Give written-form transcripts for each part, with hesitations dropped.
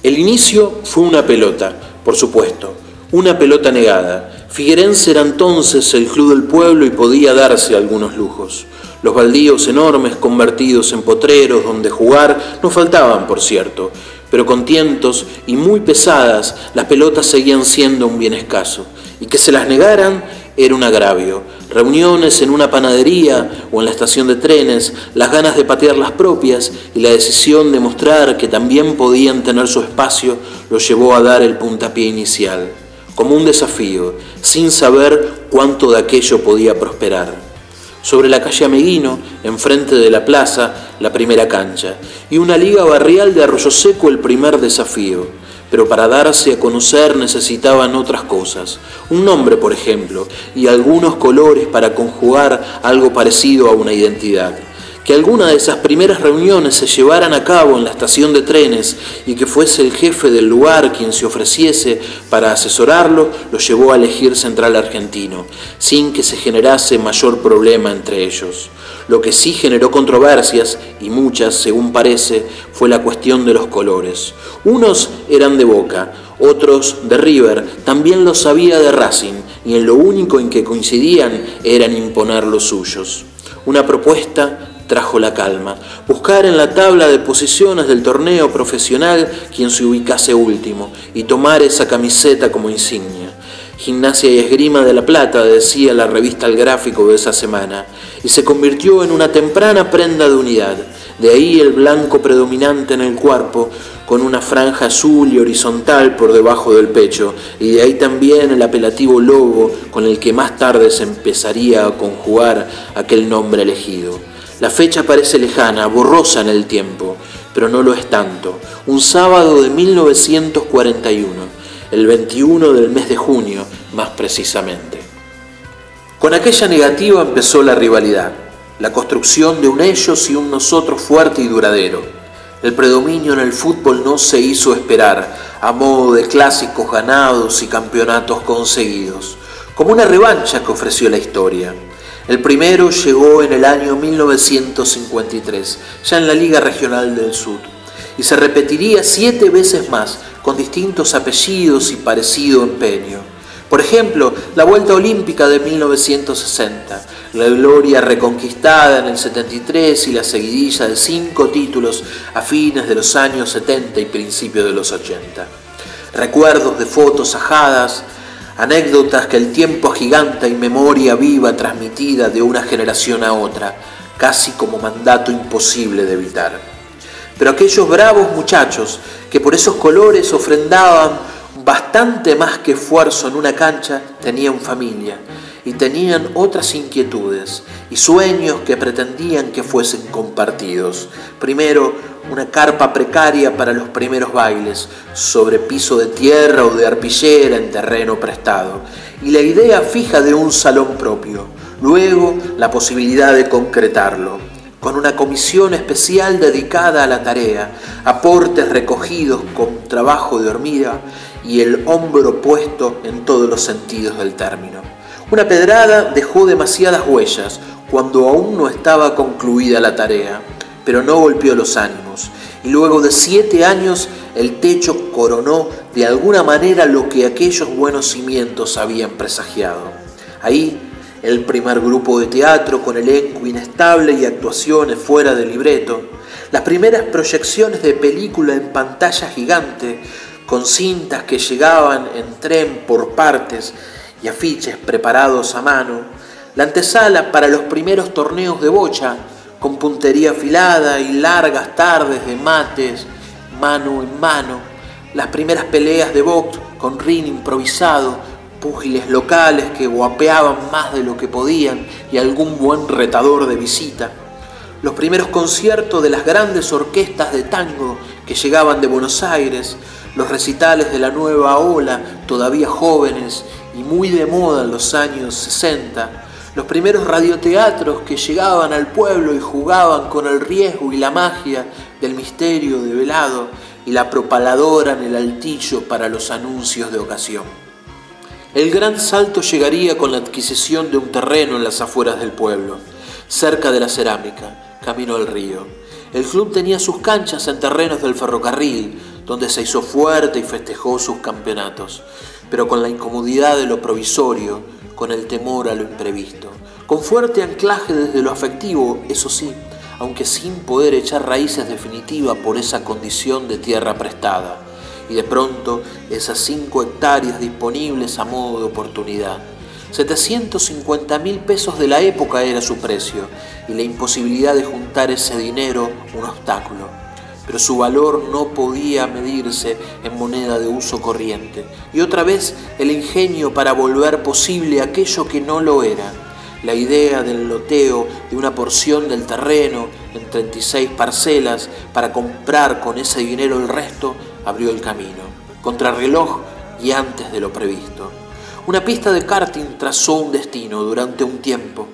El inicio fue una pelota, por supuesto, una pelota negada. Figuerense era entonces el club del pueblo y podía darse algunos lujos. Los baldíos enormes convertidos en potreros donde jugar no faltaban, por cierto, pero con tientos y muy pesadas las pelotas seguían siendo un bien escaso, y que se las negaran era un agravio. Reuniones en una panadería o en la estación de trenes, las ganas de patear las propias y la decisión de mostrar que también podían tener su espacio lo llevó a dar el puntapié inicial, como un desafío, sin saber cuánto de aquello podía prosperar. Sobre la calle Ameguino, enfrente de la plaza, la primera cancha, y una liga barrial de Arroyo Seco el primer desafío. Pero para darse a conocer necesitaban otras cosas, un nombre por ejemplo, y algunos colores para conjugar algo parecido a una identidad. Que alguna de esas primeras reuniones se llevaran a cabo en la estación de trenes y que fuese el jefe del lugar quien se ofreciese para asesorarlo, lo llevó a elegir Central Argentino, sin que se generase mayor problema entre ellos. Lo que sí generó controversias, y muchas, según parece, fue la cuestión de los colores. Unos eran de Boca, otros de River, también lo sabía de Racing, y en lo único en que coincidían era en imponer los suyos. Una propuesta trajo la calma, buscar en la tabla de posiciones del torneo profesional quien se ubicase último y tomar esa camiseta como insignia. Gimnasia y Esgrima de La Plata, decía la revista El Gráfico de esa semana, y se convirtió en una temprana prenda de unidad. De ahí el blanco predominante en el cuerpo, con una franja azul y horizontal por debajo del pecho, y de ahí también el apelativo logo con el que más tarde se empezaría a conjugar aquel nombre elegido. La fecha parece lejana, borrosa en el tiempo, pero no lo es tanto. Un sábado de 1941, el 21 del mes de junio, más precisamente. Con aquella negativa empezó la rivalidad, la construcción de un ellos y un nosotros fuerte y duradero. El predominio en el fútbol no se hizo esperar, a modo de clásicos ganados y campeonatos conseguidos, como una revancha que ofreció la historia. El primero llegó en el año 1953, ya en la Liga Regional del Sur, y se repetiría 7 veces más, con distintos apellidos y parecido empeño. Por ejemplo, la Vuelta Olímpica de 1960, la gloria reconquistada en el 73 y la seguidilla de 5 títulos a fines de los años 70 y principios de los 80. Recuerdos de fotos ajadas, anécdotas que el tiempo agiganta y memoria viva transmitida de una generación a otra, casi como mandato imposible de evitar. Pero aquellos bravos muchachos que por esos colores ofrendaban bastante más que esfuerzo en una cancha, tenían familia y tenían otras inquietudes y sueños que pretendían que fuesen compartidos. Primero, una carpa precaria para los primeros bailes, sobre piso de tierra o de arpillera en terreno prestado, y la idea fija de un salón propio. Luego, la posibilidad de concretarlo, con una comisión especial dedicada a la tarea, aportes recogidos con trabajo de hormiga y el hombro puesto en todos los sentidos del término. Una pedrada dejó demasiadas huellas cuando aún no estaba concluida la tarea, pero no golpeó los ánimos, y luego de 7 años el techo coronó de alguna manera lo que aquellos buenos cimientos habían presagiado. Ahí, el primer grupo de teatro con elenco inestable y actuaciones fuera de libreto, las primeras proyecciones de película en pantalla gigante, con cintas que llegaban en tren por partes y afiches preparados a mano, la antesala para los primeros torneos de bocha, con puntería afilada y largas tardes de mates mano en mano, las primeras peleas de box con ring improvisado, púgiles locales que guapeaban más de lo que podían y algún buen retador de visita, los primeros conciertos de las grandes orquestas de tango que llegaban de Buenos Aires, los recitales de la nueva ola, todavía jóvenes y muy de moda en los años 60, los primeros radioteatros que llegaban al pueblo y jugaban con el riesgo y la magia del misterio develado y la propaladora en el altillo para los anuncios de ocasión. El gran salto llegaría con la adquisición de un terreno en las afueras del pueblo, cerca de la cerámica, camino al río. El club tenía sus canchas en terrenos del ferrocarril, donde se hizo fuerte y festejó sus campeonatos, pero con la incomodidad de lo provisorio, con el temor a lo imprevisto, con fuerte anclaje desde lo afectivo, eso sí, aunque sin poder echar raíces definitivas por esa condición de tierra prestada, y de pronto esas 5 hectáreas disponibles a modo de oportunidad. 750.000 pesos de la época era su precio, y la imposibilidad de juntar ese dinero un obstáculo. Pero su valor no podía medirse en moneda de uso corriente, y otra vez el ingenio para volver posible aquello que no lo era. La idea del loteo de una porción del terreno en 36 parcelas para comprar con ese dinero el resto abrió el camino, contrarreloj y antes de lo previsto. Una pista de karting trazó un destino durante un tiempo,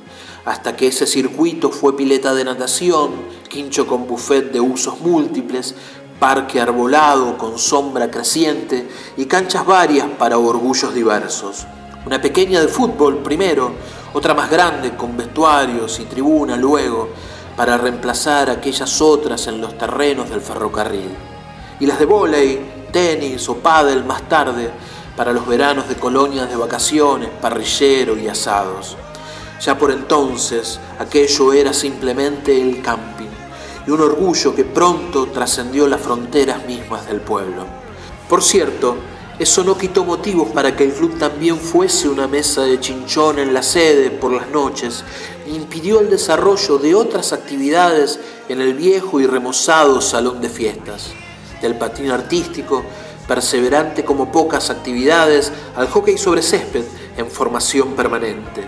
hasta que ese circuito fue pileta de natación, quincho con buffet de usos múltiples, parque arbolado con sombra creciente y canchas varias para orgullos diversos. Una pequeña de fútbol primero, otra más grande con vestuarios y tribuna luego, para reemplazar aquellas otras en los terrenos del ferrocarril. Y las de vóley, tenis o pádel más tarde, para los veranos de colonias de vacaciones, parrillero y asados. Ya por entonces aquello era simplemente el camping y un orgullo que pronto trascendió las fronteras mismas del pueblo. Por cierto, eso no quitó motivos para que el club también fuese una mesa de chinchón en la sede por las noches, ni impidió el desarrollo de otras actividades en el viejo y remozado salón de fiestas, del patín artístico, perseverante como pocas actividades, al hockey sobre césped en formación permanente,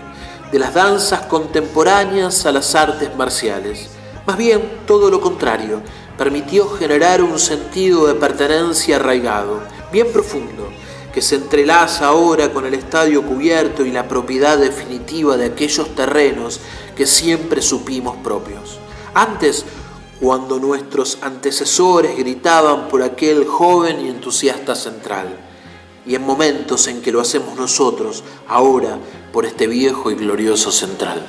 de las danzas contemporáneas a las artes marciales. Más bien, todo lo contrario, permitió generar un sentido de pertenencia arraigado, bien profundo, que se entrelaza ahora con el estadio cubierto y la propiedad definitiva de aquellos terrenos que siempre supimos propios. Antes, cuando nuestros antecesores gritaban por aquel joven y entusiasta central, y en momentos en que lo hacemos nosotros, ahora por este viejo y glorioso central.